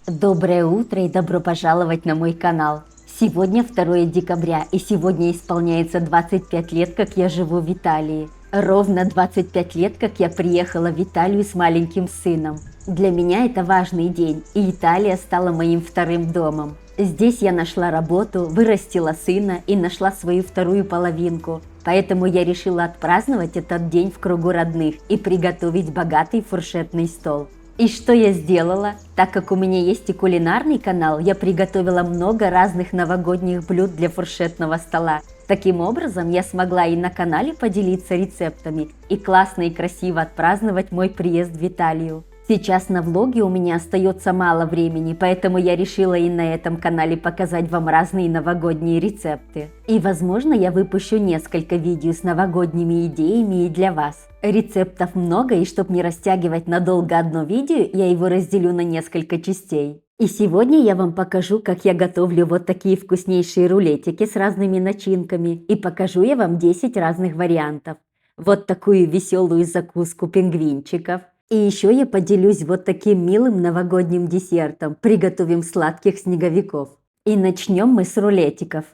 Доброе утро и добро пожаловать на мой канал. Сегодня 2 декабря, и сегодня исполняется 25 лет, как я живу в Италии. Ровно 25 лет, как я приехала в Италию с маленьким сыном. Для меня это важный день, и Италия стала моим вторым домом. Здесь я нашла работу, вырастила сына и нашла свою вторую половинку. Поэтому я решила отпраздновать этот день в кругу родных и приготовить богатый фуршетный стол. И что я сделала? Так как у меня есть и кулинарный канал, я приготовила много разных новогодних блюд для фуршетного стола. Таким образом, я смогла и на канале поделиться рецептами, и классно и красиво отпраздновать мой приезд в Италию. Сейчас на влоге у меня остается мало времени, поэтому я решила и на этом канале показать вам разные новогодние рецепты. И возможно, я выпущу несколько видео с новогодними идеями и для вас. Рецептов много, и чтобы не растягивать надолго одно видео, я его разделю на несколько частей. И сегодня я вам покажу, как я готовлю вот такие вкуснейшие рулетики с разными начинками, и покажу я вам 10 разных вариантов. Вот такую веселую закуску пингвинчиков. И еще я поделюсь вот таким милым новогодним десертом. Приготовим сладких снеговиков. И начнем мы с рулетиков.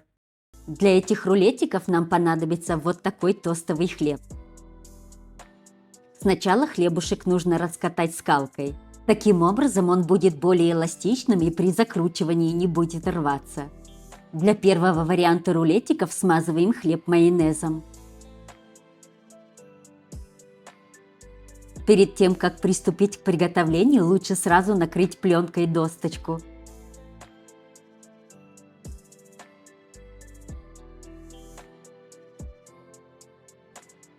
Для этих рулетиков нам понадобится вот такой тостовый хлеб. Сначала хлебушек нужно раскатать скалкой. Таким образом он будет более эластичным и при закручивании не будет рваться. Для первого варианта рулетиков смазываем хлеб майонезом. Перед тем, как приступить к приготовлению, лучше сразу накрыть пленкой досточку.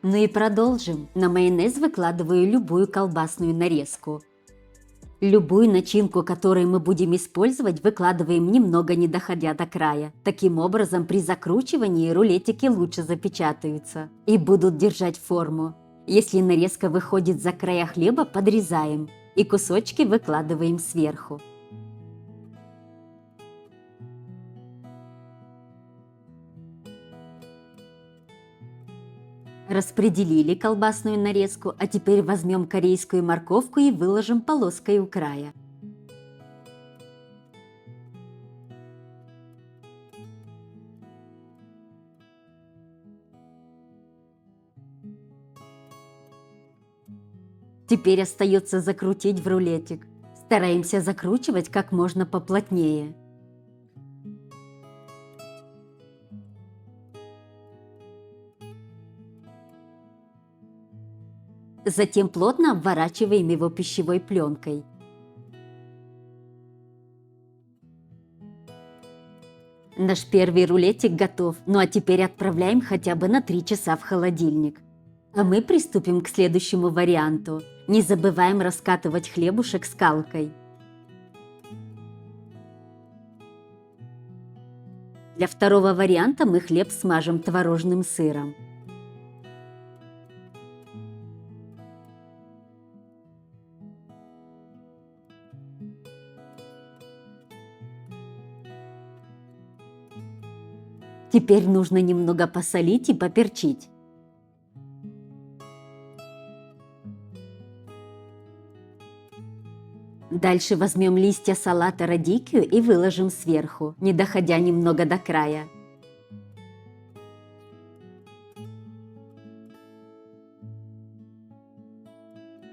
Ну и продолжим. На майонез выкладываю любую колбасную нарезку. Любую начинку, которую мы будем использовать, выкладываем немного не доходя до края. Таким образом, при закручивании рулетики лучше запечатаются и будут держать форму. Если нарезка выходит за края хлеба, подрезаем и кусочки выкладываем сверху. Распределили колбасную нарезку, а теперь возьмем корейскую морковку и выложим полоской у края. Теперь остается закрутить в рулетик. Стараемся закручивать как можно поплотнее. Затем плотно обворачиваем его пищевой пленкой. Наш первый рулетик готов, ну а теперь отправляем хотя бы на 3 часа в холодильник. А мы приступим к следующему варианту. Не забываем раскатывать хлебушек скалкой. Для второго варианта мы хлеб смажем творожным сыром. Теперь нужно немного посолить и поперчить. Дальше возьмем листья салата радикио и выложим сверху, не доходя немного до края.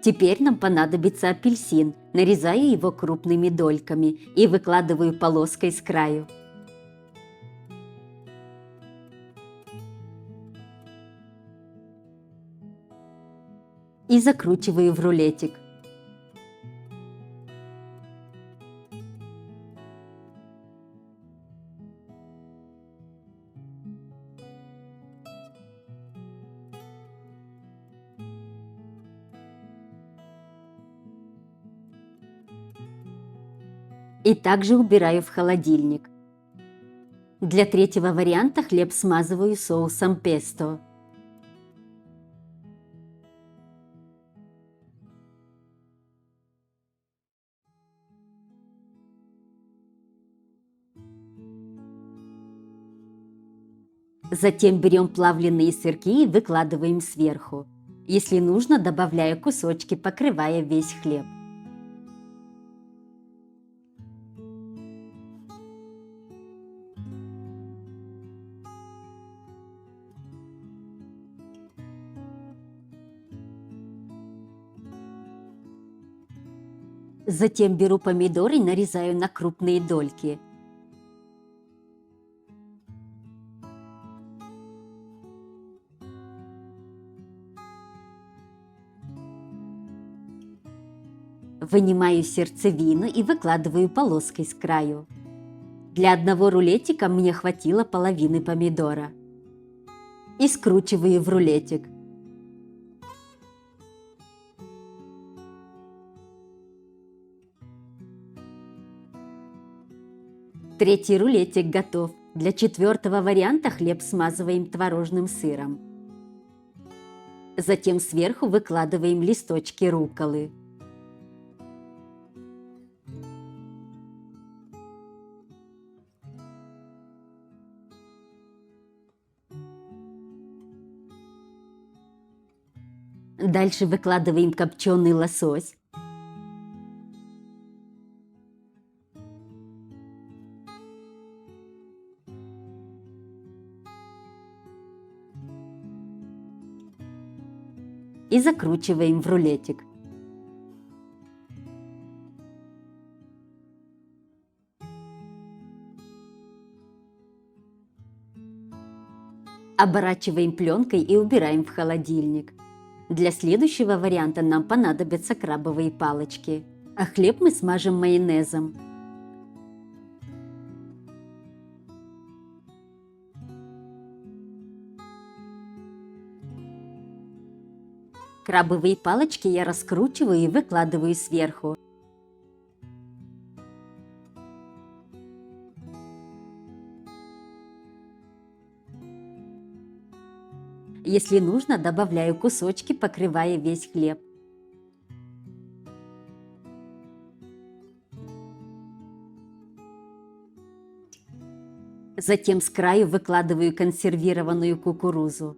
Теперь нам понадобится апельсин. Нарезаю его крупными дольками и выкладываю полоской с краю. И закручиваю в рулетик. И также убираю в холодильник. Для третьего варианта хлеб смазываю соусом песто. Затем берем плавленые сырки и выкладываем сверху. Если нужно, добавляю кусочки, покрывая весь хлеб. Затем беру помидор и нарезаю на крупные дольки. Вынимаю сердцевину и выкладываю полоской с краю. Для одного рулетика мне хватило половины помидора. И скручиваю в рулетик. Третий рулетик готов. Для четвертого варианта хлеб смазываем творожным сыром. Затем сверху выкладываем листочки рукколы. Дальше выкладываем копченый лосось. И закручиваем в рулетик. Оборачиваем пленкой и убираем в холодильник. Для следующего варианта нам понадобятся крабовые палочки, а хлеб мы смажем майонезом. Крабовые палочки я раскручиваю и выкладываю сверху. Если нужно, добавляю кусочки, покрывая весь хлеб. Затем с краю выкладываю консервированную кукурузу.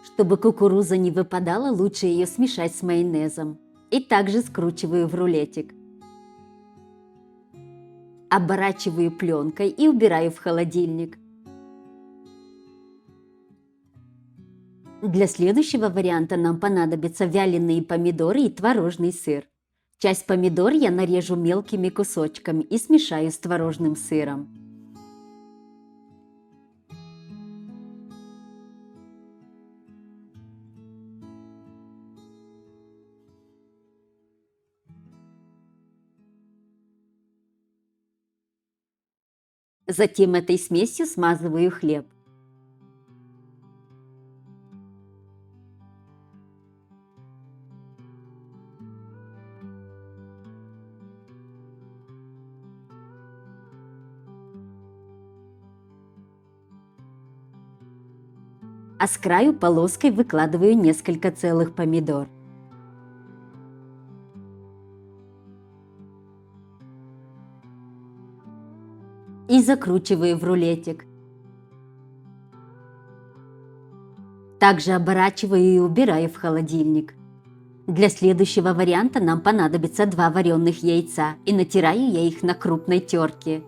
Чтобы кукуруза не выпадала, лучше ее смешать с майонезом. И также скручиваю в рулетик. Оборачиваю пленкой и убираю в холодильник. Для следующего варианта нам понадобятся вяленые помидоры и творожный сыр. Часть помидор я нарежу мелкими кусочками и смешаю с творожным сыром. Затем этой смесью смазываю хлеб. А с краю полоской выкладываю несколько целых помидор. И закручиваю в рулетик. Также оборачиваю и убираю в холодильник. Для следующего варианта нам понадобится 2 вареных яйца, и натираю я их на крупной терке.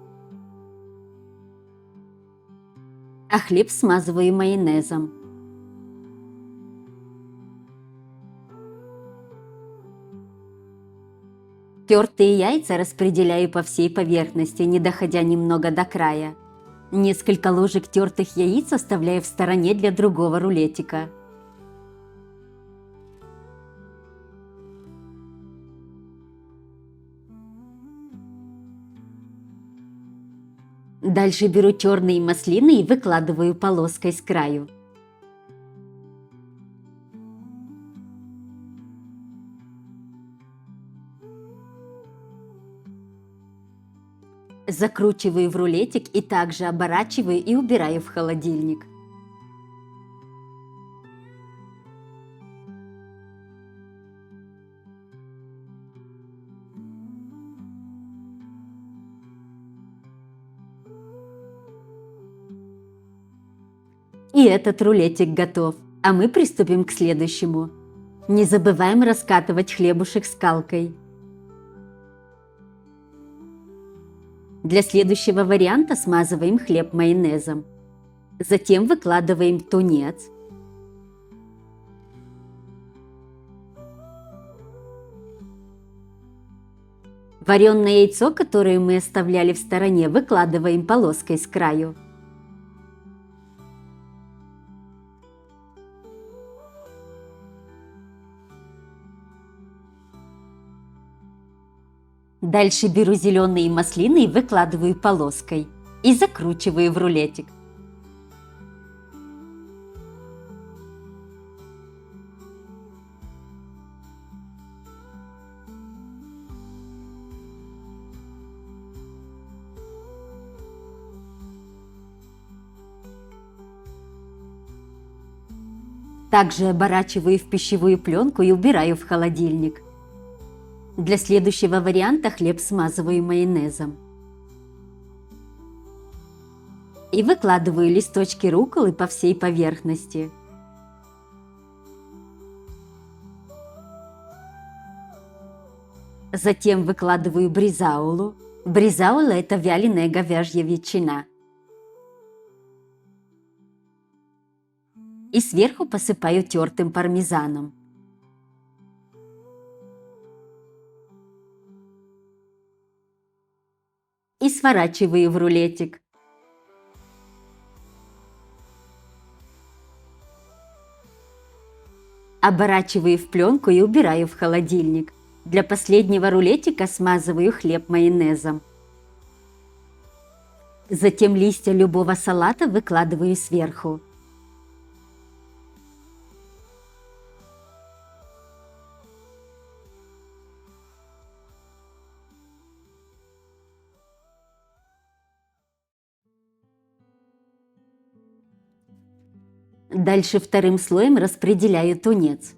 А хлеб смазываю майонезом. Тертые яйца распределяю по всей поверхности, не доходя немного до края. Несколько ложек тертых яиц оставляю в стороне для другого рулетика. Дальше беру черные маслины и выкладываю полоской с краю. Закручиваю в рулетик и также оборачиваю и убираю в холодильник. И этот рулетик готов, а мы приступим к следующему. Не забываем раскатывать хлебушек скалкой. Для следующего варианта смазываем хлеб майонезом. Затем выкладываем тунец. Вареное яйцо, которое мы оставляли в стороне, выкладываем полоской с краю. Дальше беру зеленые маслины и выкладываю полоской и закручиваю в рулетик. Также оборачиваю в пищевую пленку и убираю в холодильник. Для следующего варианта хлеб смазываю майонезом. И выкладываю листочки рукколы по всей поверхности. Затем выкладываю бризаулу. Бризаула – это вяленая говяжья ветчина. И сверху посыпаю тертым пармезаном. И сворачиваю в рулетик. Оборачиваю в пленку и убираю в холодильник. Для последнего рулетика смазываю хлеб майонезом. Затем листья любого салата выкладываю сверху. Дальше вторым слоем распределяю тунец.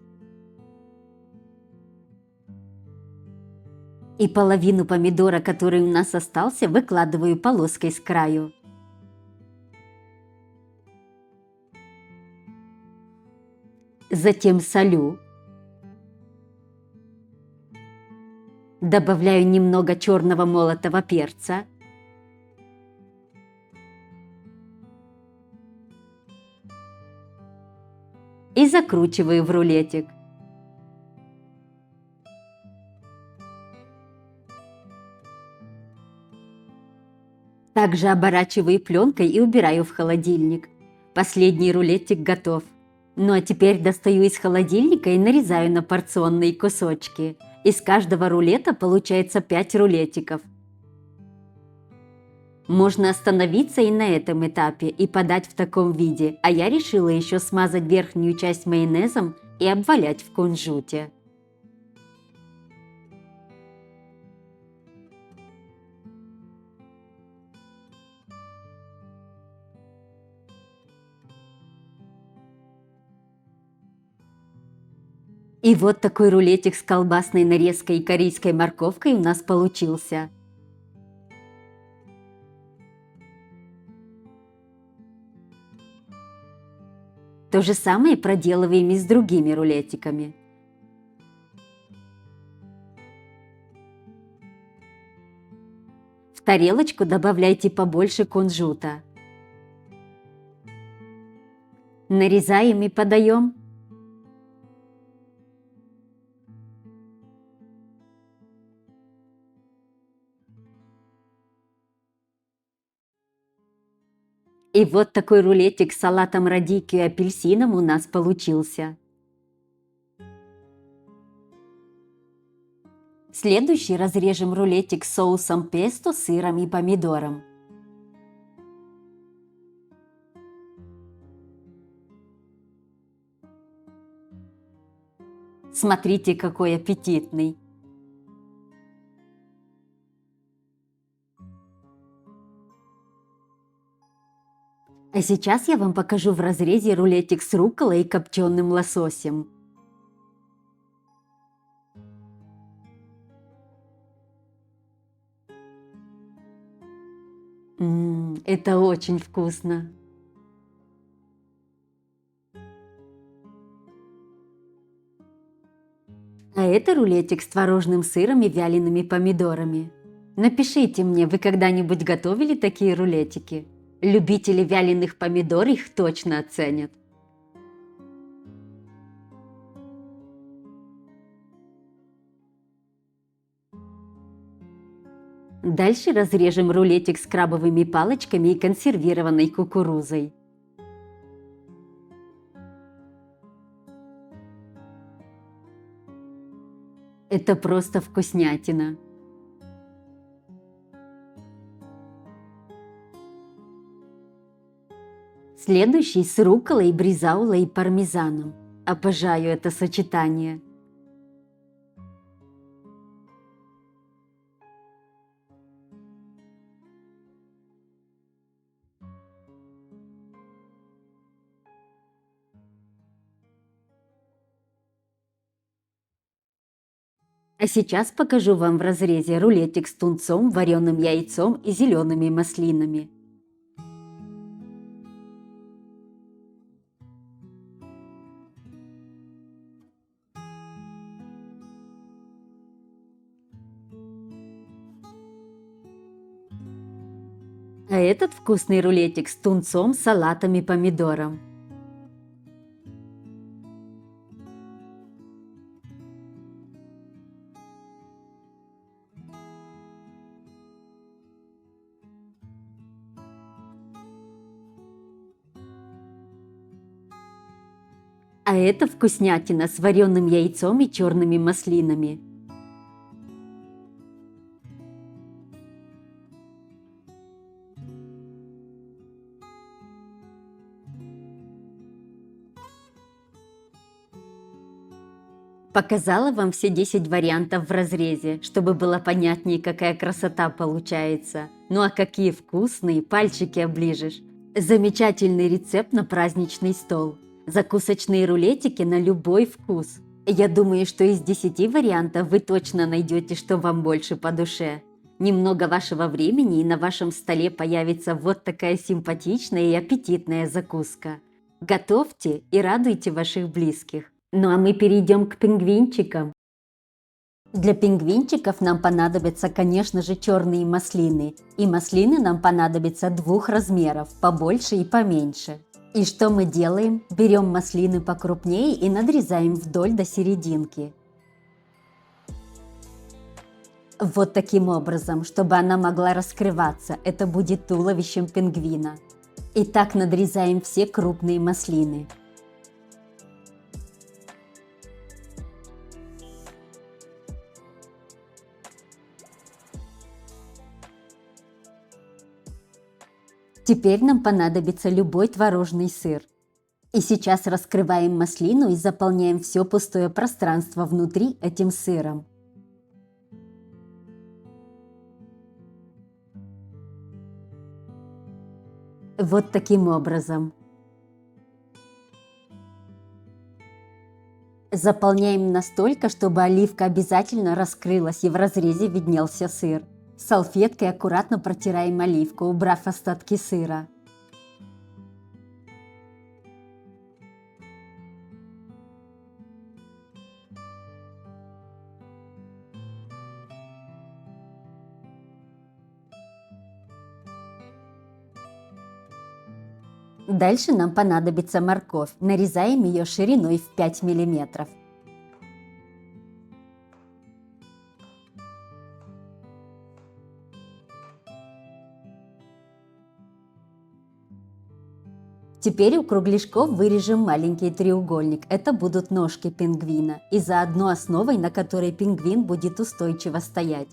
И половину помидора, который у нас остался, выкладываю полоской с краю. Затем солю. Добавляю немного черного молотого перца. И закручиваю в рулетик. Также оборачиваю пленкой и убираю в холодильник. Последний рулетик готов. Ну а теперь достаю из холодильника и нарезаю на порционные кусочки. Из каждого рулета получается 5 рулетиков. Можно остановиться и на этом этапе и подать в таком виде, а я решила еще смазать верхнюю часть майонезом и обвалять в кунжуте. И вот такой рулетик с колбасной нарезкой и корейской морковкой у нас получился. То же самое проделываем и с другими рулетиками. В тарелочку добавляйте побольше кунжута. Нарезаем и подаем. И вот такой рулетик с салатом радики и апельсином у нас получился. Следующий разрежем рулетик с соусом песто, сыром и помидором. Смотрите, какой аппетитный! А сейчас я вам покажу в разрезе рулетик с рукколой и копченым лососем. Это очень вкусно! А это рулетик с творожным сыром и вялеными помидорами. Напишите мне, вы когда-нибудь готовили такие рулетики? Любители вяленых помидор их точно оценят. Дальше разрежем рулетик с крабовыми палочками и консервированной кукурузой. Это просто вкуснятина. Следующий с рукколой, бризаулой и пармезаном. Обожаю это сочетание. А сейчас покажу вам в разрезе рулетик с тунцом, вареным яйцом и зелеными маслинами. А этот вкусный рулетик с тунцом, салатом и помидором. А это вкуснятина с вареным яйцом и черными маслинами. Показала вам все 10 вариантов в разрезе, чтобы было понятнее, какая красота получается. Ну а какие вкусные, пальчики оближешь. Замечательный рецепт на праздничный стол. Закусочные рулетики на любой вкус. Я думаю, что из 10 вариантов вы точно найдете, что вам больше по душе. Немного вашего времени и на вашем столе появится вот такая симпатичная и аппетитная закуска. Готовьте и радуйте ваших близких. Ну а мы перейдем к пингвинчикам. Для пингвинчиков нам понадобятся, конечно же, черные маслины. И маслины нам понадобятся двух размеров, побольше и поменьше. И что мы делаем? Берем маслины покрупнее и надрезаем вдоль до серединки. Вот таким образом, чтобы она могла раскрываться. Это будет туловищем пингвина. И так надрезаем все крупные маслины. Теперь нам понадобится любой творожный сыр. И сейчас раскрываем маслину и заполняем все пустое пространство внутри этим сыром. Вот таким образом. Заполняем настолько, чтобы оливка обязательно раскрылась и в разрезе виднелся сыр. Салфеткой аккуратно протираем оливку, убрав остатки сыра. Дальше нам понадобится морковь. Нарезаем ее шириной в 5 мм. Теперь у кругляшков вырежем маленький треугольник. Это будут ножки пингвина. И заодно основой, на которой пингвин будет устойчиво стоять.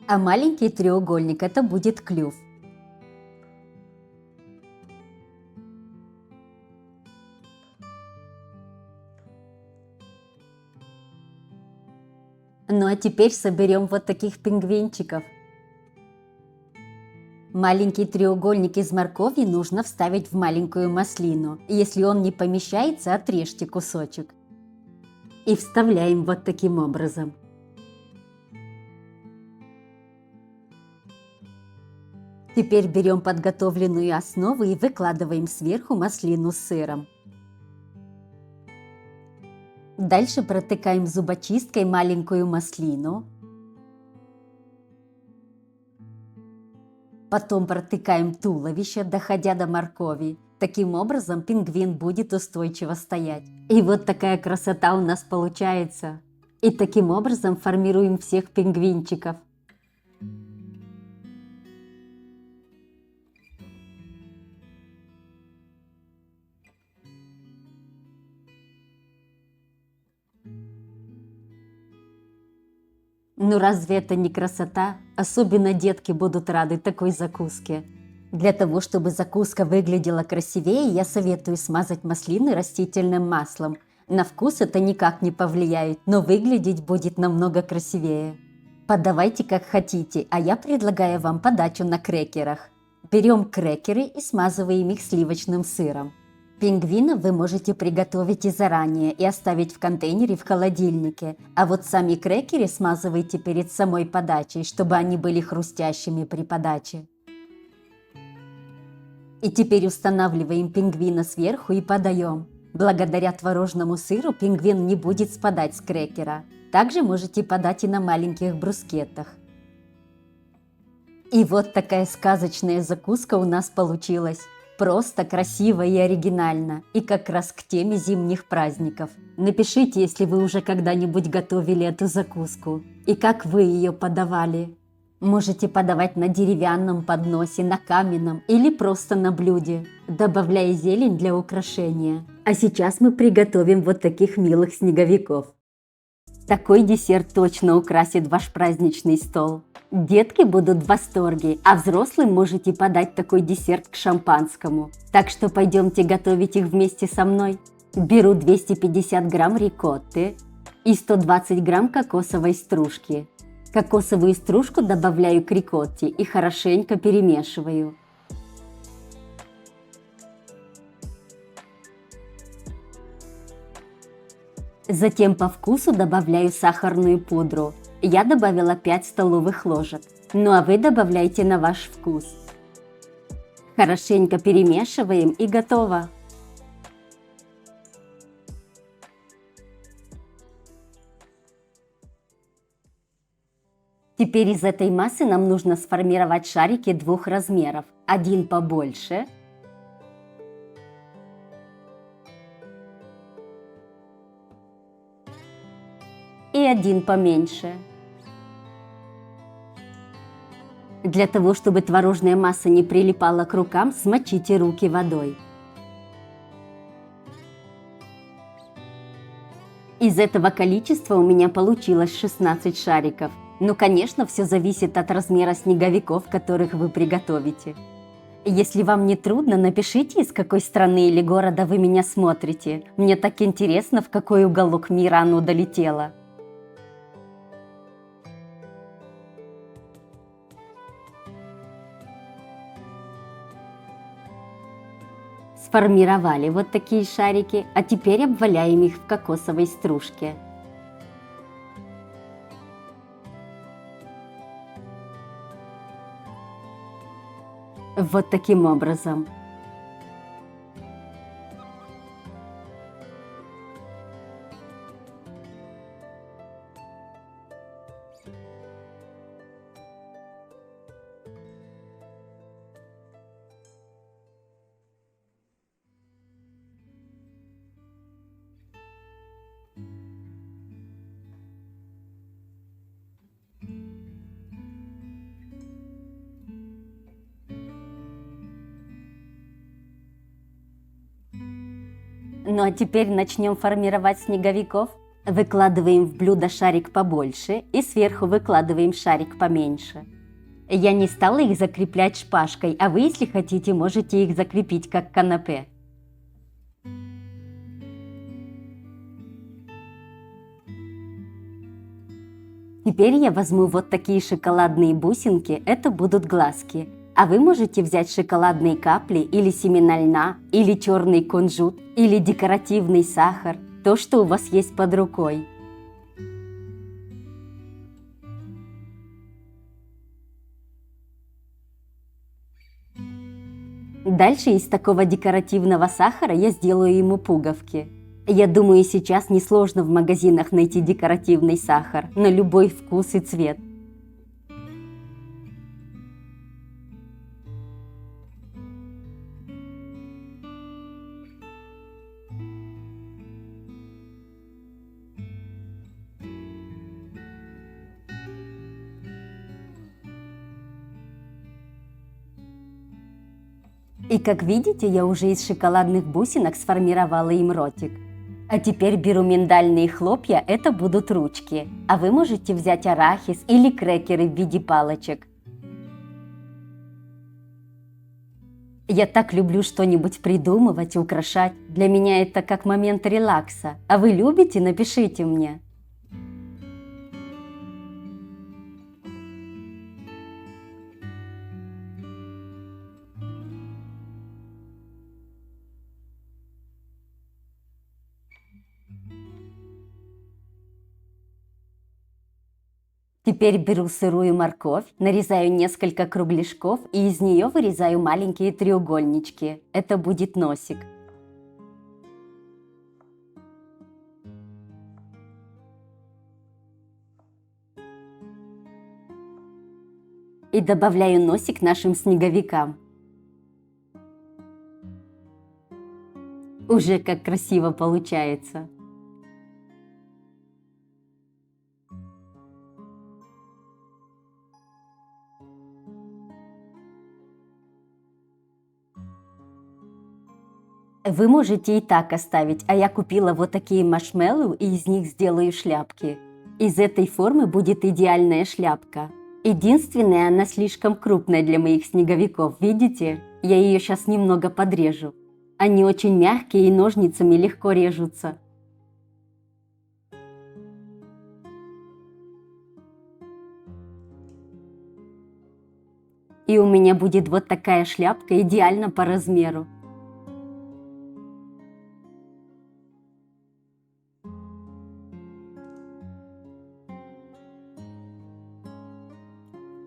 А маленький треугольник – это будет клюв. Ну а теперь соберем вот таких пингвинчиков. Маленький треугольник из моркови нужно вставить в маленькую маслину. Если он не помещается, отрежьте кусочек. И вставляем вот таким образом. Теперь берем подготовленную основу и выкладываем сверху маслину с сыром. Дальше протыкаем зубочисткой маленькую маслину. Потом протыкаем туловище, доходя до моркови. Таким образом пингвин будет устойчиво стоять. И вот такая красота у нас получается. И таким образом формируем всех пингвинчиков. Ну разве это не красота? Особенно детки будут рады такой закуске. Для того, чтобы закуска выглядела красивее, я советую смазать маслины растительным маслом. На вкус это никак не повлияет, но выглядеть будет намного красивее. Подавайте как хотите, а я предлагаю вам подачу на крекерах. Берем крекеры и смазываем их сливочным сыром. Пингвина вы можете приготовить и заранее и оставить в контейнере в холодильнике, а вот сами крекеры смазывайте перед самой подачей, чтобы они были хрустящими при подаче. И теперь устанавливаем пингвина сверху и подаем. Благодаря творожному сыру пингвин не будет спадать с крекера. Также можете подать и на маленьких брускеттах. И вот такая сказочная закуска у нас получилась. Просто, красиво и оригинально, и как раз к теме зимних праздников. Напишите, если вы уже когда-нибудь готовили эту закуску, и как вы ее подавали. Можете подавать на деревянном подносе, на каменном или просто на блюде, добавляя зелень для украшения. А сейчас мы приготовим вот таких милых снеговиков. Такой десерт точно украсит ваш праздничный стол. Детки будут в восторге, а взрослым можете подать такой десерт к шампанскому. Так что пойдемте готовить их вместе со мной. Беру 250 грамм рикотты и 120 грамм кокосовой стружки. Кокосовую стружку добавляю к рикотте и хорошенько перемешиваю. Затем по вкусу добавляю сахарную пудру. Я добавила 5 столовых ложек, ну а вы добавляйте на ваш вкус. Хорошенько перемешиваем и готово. Теперь из этой массы нам нужно сформировать шарики двух размеров. Один побольше и один поменьше. Для того, чтобы творожная масса не прилипала к рукам, смочите руки водой. Из этого количества у меня получилось 16 шариков. Ну, конечно, все зависит от размера снеговиков, которых вы приготовите. Если вам не трудно, напишите, из какой страны или города вы меня смотрите. Мне так интересно, в какой уголок мира оно долетело. Сформировали вот такие шарики, а теперь обваляем их в кокосовой стружке. Вот таким образом. Ну а теперь начнем формировать снеговиков. Выкладываем в блюдо шарик побольше и сверху выкладываем шарик поменьше. Я не стала их закреплять шпажкой, а вы, если хотите, можете их закрепить как канапе. Теперь я возьму вот такие шоколадные бусинки, это будут глазки. А вы можете взять шоколадные капли или семена льна, или черный кунжут, или декоративный сахар, то, что у вас есть под рукой. Дальше из такого декоративного сахара я сделаю ему пуговки. Я думаю, сейчас несложно в магазинах найти декоративный сахар на любой вкус и цвет. И как видите, я уже из шоколадных бусинок сформировала им ротик. А теперь беру миндальные хлопья, это будут ручки. А вы можете взять арахис или крекеры в виде палочек. Я так люблю что-нибудь придумывать, украшать. Для меня это как момент релакса. А вы любите? Напишите мне. Теперь беру сырую морковь, нарезаю несколько кругляшков и из нее вырезаю маленькие треугольнички. Это будет носик. И добавляю носик нашим снеговикам. Уже как красиво получается. Вы можете и так оставить, а я купила вот такие маршмеллоу и из них сделаю шляпки. Из этой формы будет идеальная шляпка. Единственное, она слишком крупная для моих снеговиков, видите? Я ее сейчас немного подрежу. Они очень мягкие и ножницами легко режутся. И у меня будет вот такая шляпка, идеально по размеру.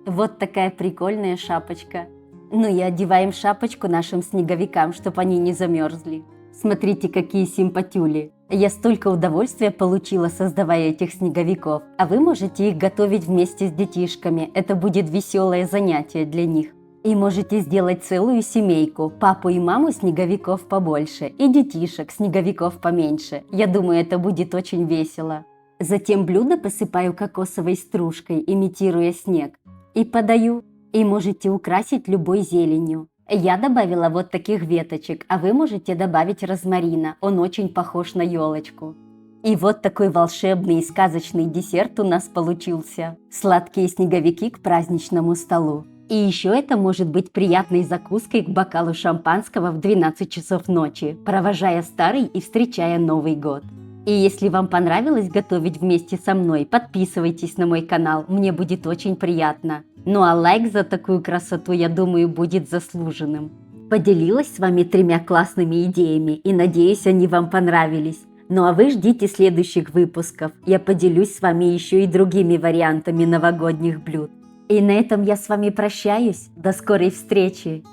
Вот такая прикольная шапочка. Ну и одеваем шапочку нашим снеговикам, чтобы они не замерзли. Смотрите, какие симпатюли. Я столько удовольствия получила, создавая этих снеговиков. А вы можете их готовить вместе с детишками. Это будет веселое занятие для них. И можете сделать целую семейку. Папу и маму снеговиков побольше. И детишек снеговиков поменьше. Я думаю, это будет очень весело. Затем блюдо посыпаю кокосовой стружкой, имитируя снег. И подаю. И можете украсить любой зеленью. Я добавила вот таких веточек, а вы можете добавить розмарина. Он очень похож на елочку. И вот такой волшебный и сказочный десерт у нас получился. Сладкие снеговики к праздничному столу. И еще это может быть приятной закуской к бокалу шампанского в 12 часов ночи, провожая старый и встречая Новый год. И если вам понравилось готовить вместе со мной, подписывайтесь на мой канал, мне будет очень приятно. Ну а лайк за такую красоту, я думаю, будет заслуженным. Поделилась с вами 3 классными идеями и надеюсь, они вам понравились. Ну а вы ждите следующих выпусков. Я поделюсь с вами еще и другими вариантами новогодних блюд. И на этом я с вами прощаюсь. До скорой встречи!